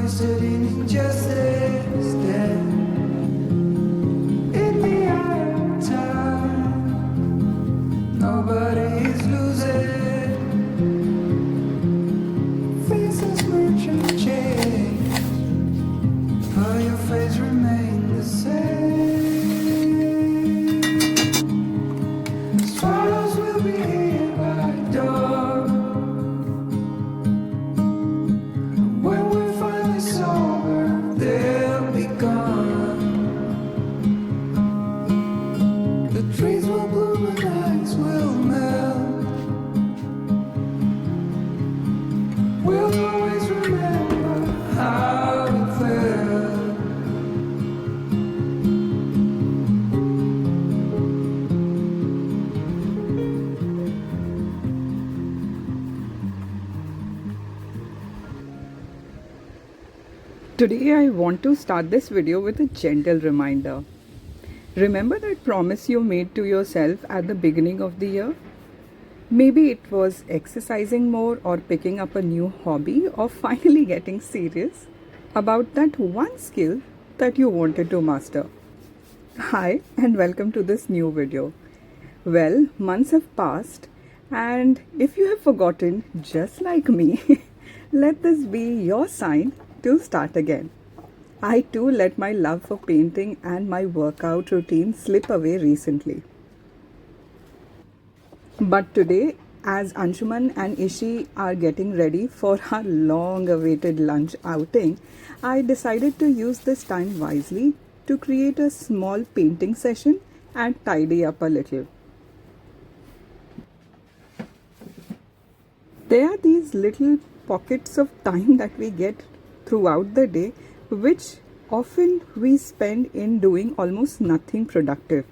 wasted in injustice. Dead in the eye of time. Nobody is losing. Faces merchant change, but your face remain the same. Swallows will be here by dawn. When we're finally sober, they'll be gone. The trees will bloom and ice will melt. We'll always remember how it felt. Today I want to start this video with a gentle reminder. Remember that promise you made to yourself at the beginning of the year? Maybe it was exercising more or picking up a new hobby or finally getting serious about that one skill that you wanted to master. Hi and welcome to this new video. Well, months have passed and if you have forgotten just like me, let this be your sign to start again. I too let my love for painting and my workout routine slip away recently. But today, as Anshuman and Ishi are getting ready for our long-awaited lunch outing, I decided to use this time wisely to create a small painting session and tidy up a little. There are these little pockets of time that we get throughout the day, which often we spend in doing almost nothing productive.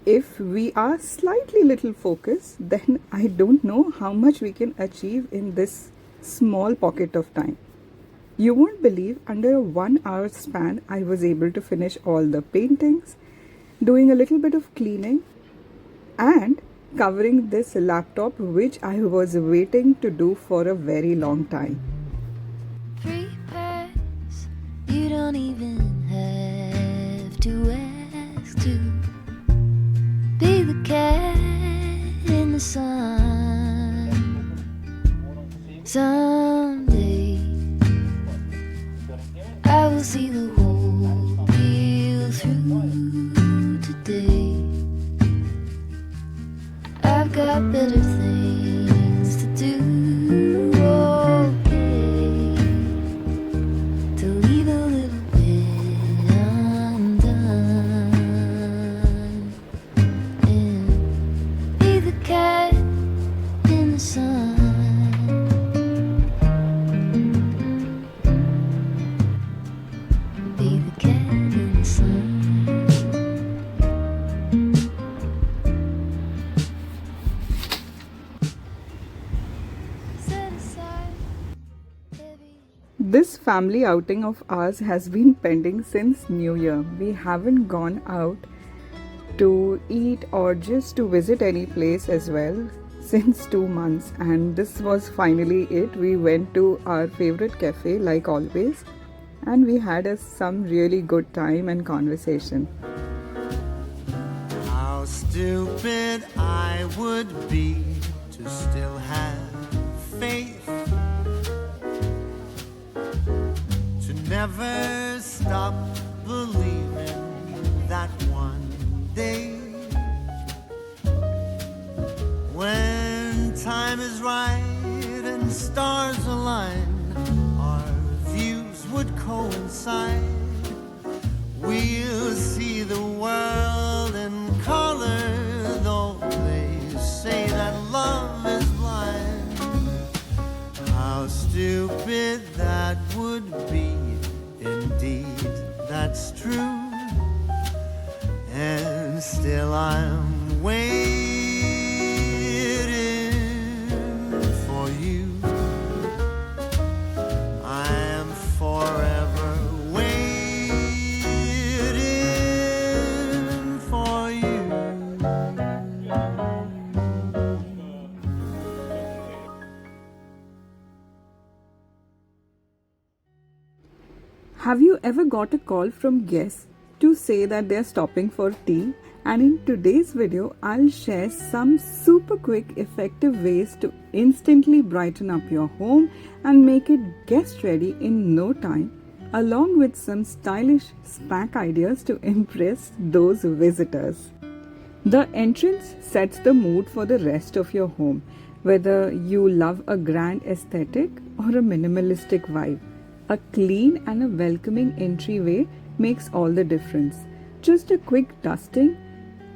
If we are slightly little focused, then I don't know how much we can achieve in this small pocket of time. You won't believe under a 1 hour span I was able to finish all the paintings, doing a little bit of cleaning and covering this laptop which I was waiting to do for a very long time. You don't even have to ask to be the cat in the sun. Someday I will see the whole deal through. Today I've got better things to do. This family outing of ours has been pending since New Year. We haven't gone out to eat or just to visit any place as well since 2 months, and this was finally it. We went to our favorite cafe like always and we had some really good time and conversation. How stupid I would be to still have faith, to never stop believing that one day, when time is right and stars align, our views would coincide. We'll see the world in color, though they say that love is blind. How stupid that would be, indeed, that's true. And still I'm waiting for you. I am forever waiting for you. Have you ever got a call from guests to say that they're stopping for tea? And in today's video, I'll share some super quick, effective ways to instantly brighten up your home and make it guest ready in no time, along with some stylish SPAC ideas to impress those visitors. The entrance sets the mood for the rest of your home, whether you love a grand aesthetic or a minimalistic vibe. A clean and a welcoming entryway makes all the difference. Just a quick dusting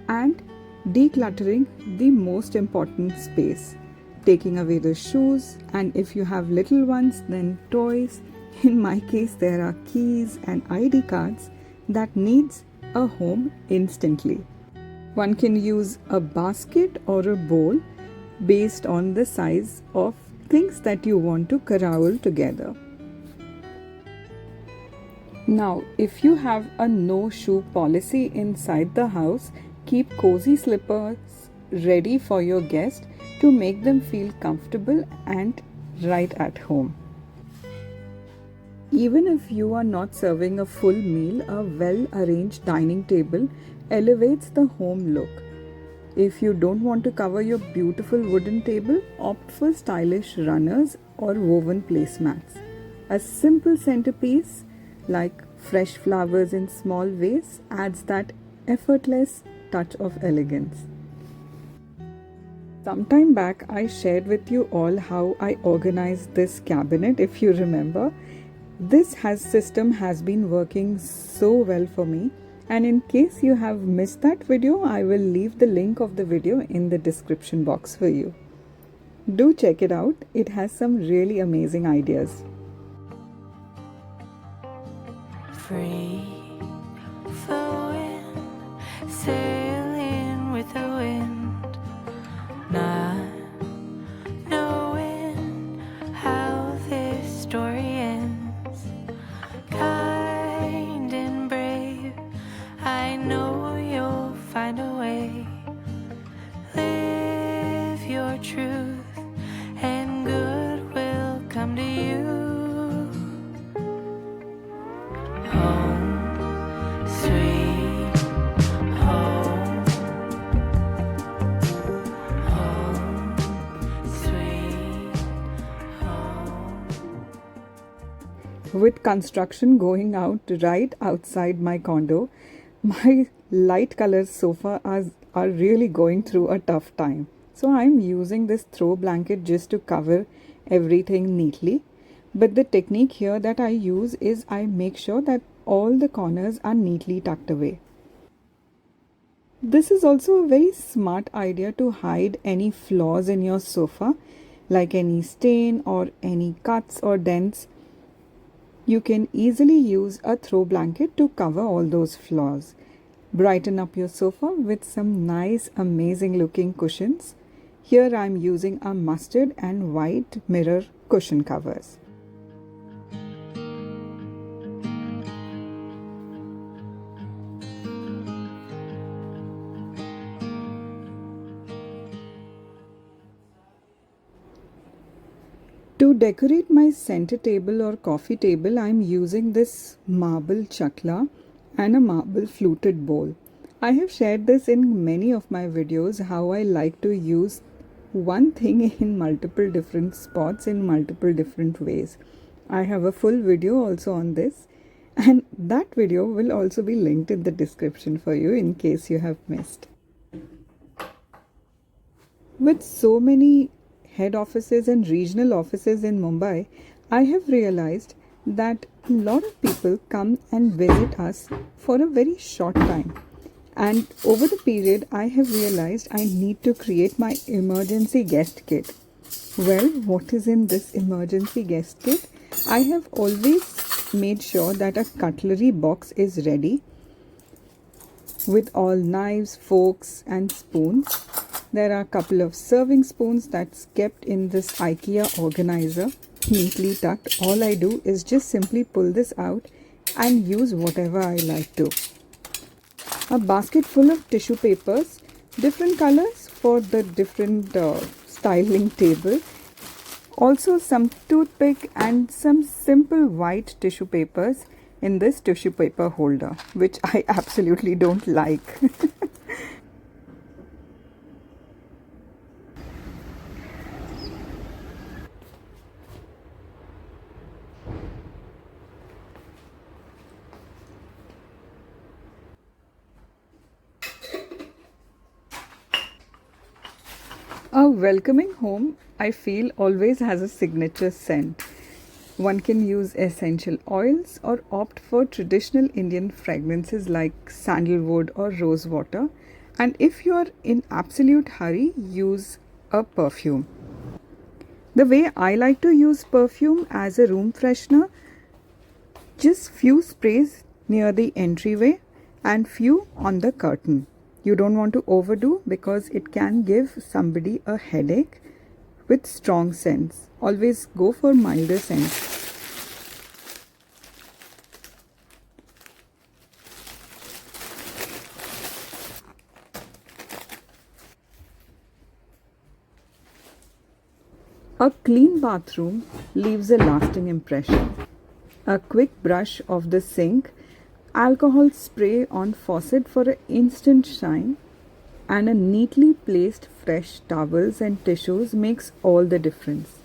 and decluttering the most important space. Taking away the shoes, and if you have little ones, then toys. In my case, there are keys and ID cards that needs a home instantly. One can use a basket or a bowl based on the size of things that you want to corral together. Now, if you have a no shoe policy inside the house, keep cozy slippers ready for your guest to make them feel comfortable and right at home. Even if you are not serving a full meal, a well-arranged dining table elevates the home look. If you don't want to cover your beautiful wooden table, opt for stylish runners or woven placemats. A simple centerpiece like fresh flowers in small vase adds that effortless touch of elegance. Sometime back I shared with you all how I organized this cabinet, if you remember. This system has been working so well for me, and in case you have missed that video, I will leave the link of the video in the description box for you. Do check it out, it has some really amazing ideas. Free flowing, sailing with the wind, not knowing how this story ends. Kind and brave, I know you'll find a way. Live your truth and good will come to you. With construction going out right outside my condo, my light color sofa are really going through a tough time. So I'm using this throw blanket just to cover everything neatly. But the technique here that I use is I make sure that all the corners are neatly tucked away. This is also a very smart idea to hide any flaws in your sofa, like any stain or any cuts or dents. You can easily use a throw blanket to cover all those flaws. Brighten up your sofa with some nice, amazing looking cushions. Here I am using a mustard and white mirror cushion covers. To decorate my center table or coffee table, I am using this marble chakla and a marble fluted bowl. I have shared this in many of my videos, how I like to use one thing in multiple different spots in multiple different ways. I have a full video also on this, and that video will also be linked in the description for you in case you have missed. With so many head offices and regional offices in Mumbai, I have realized that a lot of people come and visit us for a very short time. And over the period, I have realized I need to create my emergency guest kit. Well, what is in this emergency guest kit? I have always made sure that a cutlery box is ready with all knives, forks and spoons. There are a couple of serving spoons that's kept in this IKEA organizer, neatly tucked. All I do is just simply pull this out and use whatever I like to. A basket full of tissue papers, different colors for the different styling table. Also some toothpick and some simple white tissue papers. in this tissue paper holder, which I absolutely don't like. A welcoming home, I feel, always has a signature scent. One can use essential oils or opt for traditional Indian fragrances like sandalwood or rose water. And if you are in absolute hurry, use a perfume. The way I like to use perfume as a room freshener, just few sprays near the entryway and few on the curtain. You don't want to overdo because it can give somebody a headache with strong scents. Always go for milder scents. A clean bathroom leaves a lasting impression. A quick brush of the sink, alcohol spray on faucet for an instant shine, and a neatly placed fresh towels and tissues makes all the difference.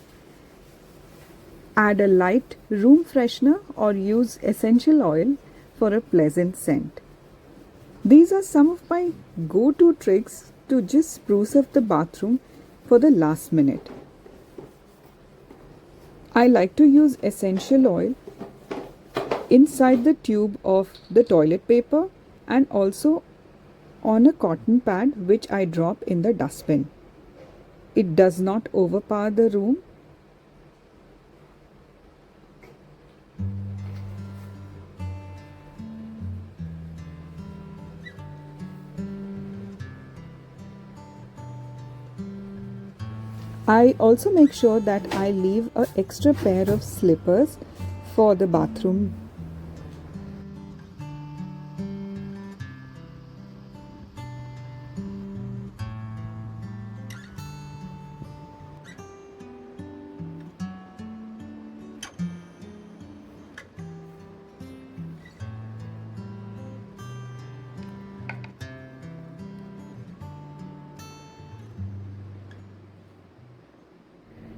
Add a light room freshener or use essential oil for a pleasant scent. These are some of my go-to tricks to just spruce up the bathroom for the last minute. I like to use essential oil inside the tube of the toilet paper and also on a cotton pad which I drop in the dustbin. It does not overpower the room. I also make sure that I leave an extra pair of slippers for the bathroom.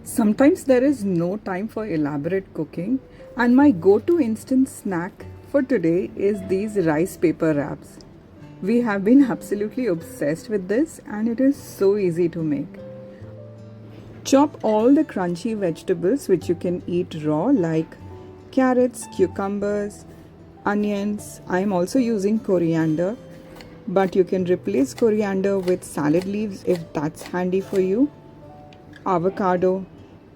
Sometimes there is no time for elaborate cooking, and my go-to instant snack for today is these rice paper wraps. We have been absolutely obsessed with this and it is so easy to make. Chop all the crunchy vegetables which you can eat raw like carrots, cucumbers, onions. I am also using coriander, but you can replace coriander with salad leaves if that's handy for you. Avocado.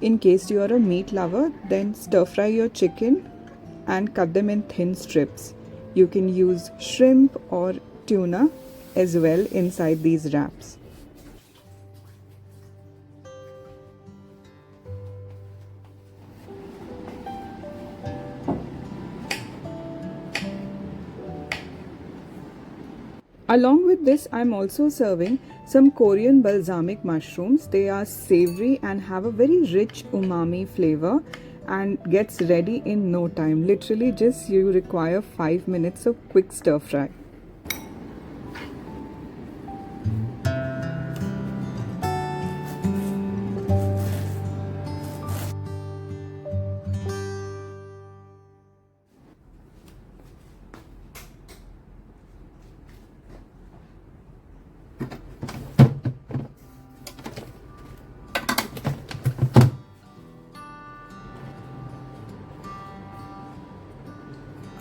In case you are a meat lover, then stir fry your chicken and cut them in thin strips. You can use shrimp or tuna as well inside these wraps. Along with this, I'm also serving some Korean balsamic mushrooms. They are savory and have a very rich umami flavor and gets ready in no time. Literally just you require 5 minutes of quick stir fry.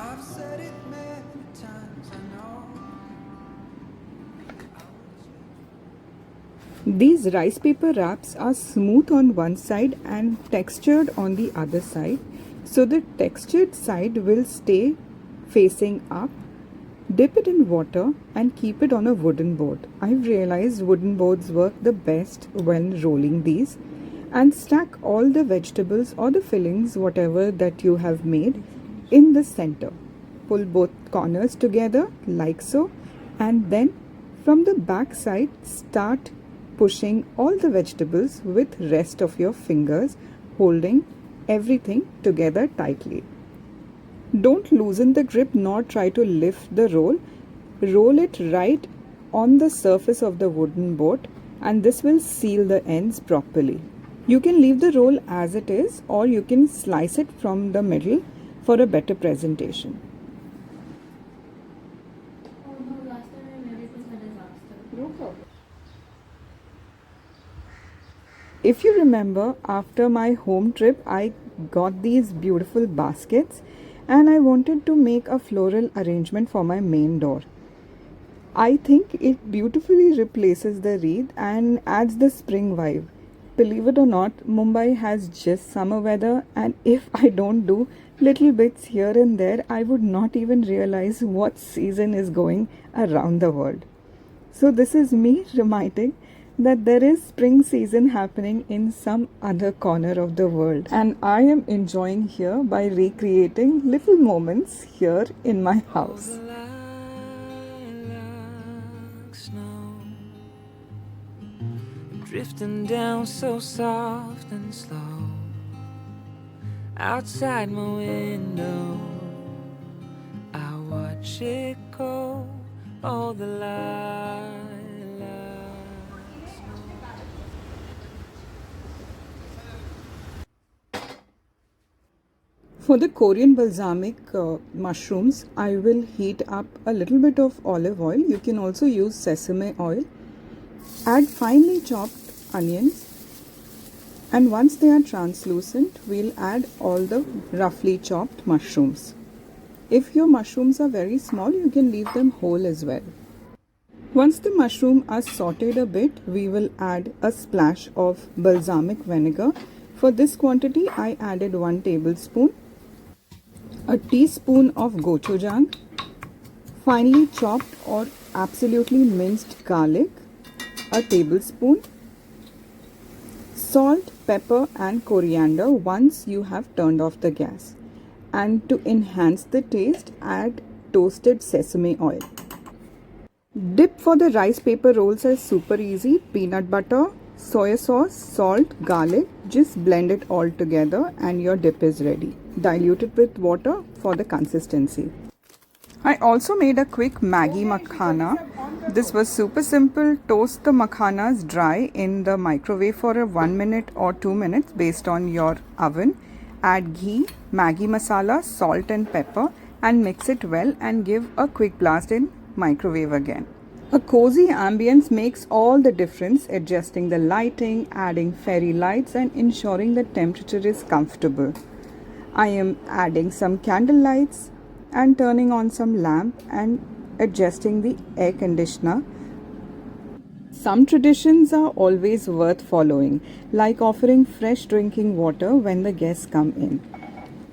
I've said it many times, I know. These rice paper wraps are smooth on one side and textured on the other side. So the textured side will stay facing up. Dip it in water and keep it on a wooden board. I've realized wooden boards work the best when rolling these. And stack all the vegetables or the fillings, whatever that you have made, in the center. Pull both corners together like so, and then from the back side start pushing all the vegetables with rest of your fingers, holding everything together tightly. Don't loosen the grip nor try to lift the roll. Roll it right on the surface of the wooden boat, and this will seal the ends properly. You can leave the roll as it is, or you can slice it from the middle for a better presentation. If you remember, after my home trip, I got these beautiful baskets and I wanted to make a floral arrangement for my main door. I think it beautifully replaces the wreath and adds the spring vibe. Believe it or not, Mumbai has just summer weather, and if I don't do little bits here and there, I would not even realize what season is going around the world. So this is me reminding that there is spring season happening in some other corner of the world, and I am enjoying here by recreating little moments here in my house. Drifting down so soft and slow outside my window, I watch it go. All the lilacs. For the Korean balsamic mushrooms, I will heat up a little bit of olive oil. You can also use sesame oil. Add finely chopped onions, and once they are translucent, we'll add all the roughly chopped mushrooms. If your mushrooms are very small, you can leave them whole as well. Once the mushrooms are sauteed a bit, we will add a splash of balsamic vinegar. For this quantity, I added 1 tablespoon, a teaspoon of gochujang, finely chopped or absolutely minced garlic, a tablespoon, salt, pepper and coriander once you have turned off the gas. And to enhance the taste, add toasted sesame oil. Dip for the rice paper rolls is super easy. Peanut butter, soy sauce, salt, garlic. Just blend it all together and your dip is ready. Dilute it with water for the consistency. I also made a quick Maggi makhana. This was super simple. Toast the makhanas dry in the microwave for 1 minute or 2 minutes based on your oven. Add ghee, Maggi masala, salt and pepper and mix it well and give a quick blast in microwave again. A cozy ambience makes all the difference, adjusting the lighting, adding fairy lights and ensuring the temperature is comfortable. I am adding some candle lights and turning on some lamp and adjusting the air conditioner. Some traditions are always worth following, like offering fresh drinking water when the guests come in.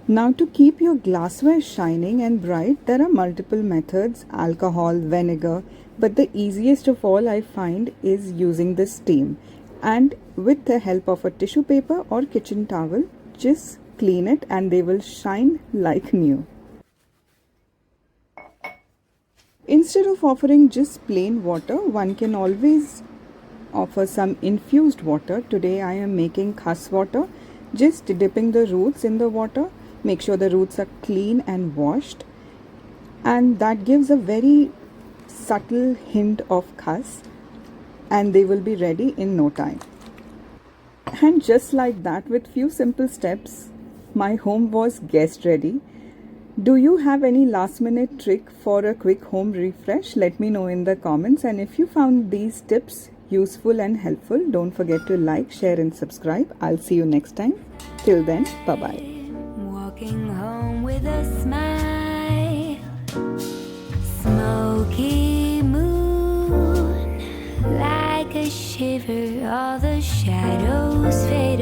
Now, to keep your glassware shining and bright, there are multiple methods: alcohol, vinegar, but the easiest of all I find is using the steam. And with the help of a tissue paper or kitchen towel, just clean it and they will shine like new. Instead of offering just plain water, one can always offer some infused water. Today I am making khas water, just dipping the roots in the water. Make sure the roots are clean and washed, and that gives a very subtle hint of khas, and they will be ready in no time. And just like that, with few simple steps, my home was guest ready. Do you have any last minute trick for a quick home refresh? Let me know in the comments, and if you found these tips useful and helpful, don't forget to like, share and subscribe. I'll see you next time. Till then, bye bye. Walking home with a smile, smoky moon, like a shiver, all the shadows fade.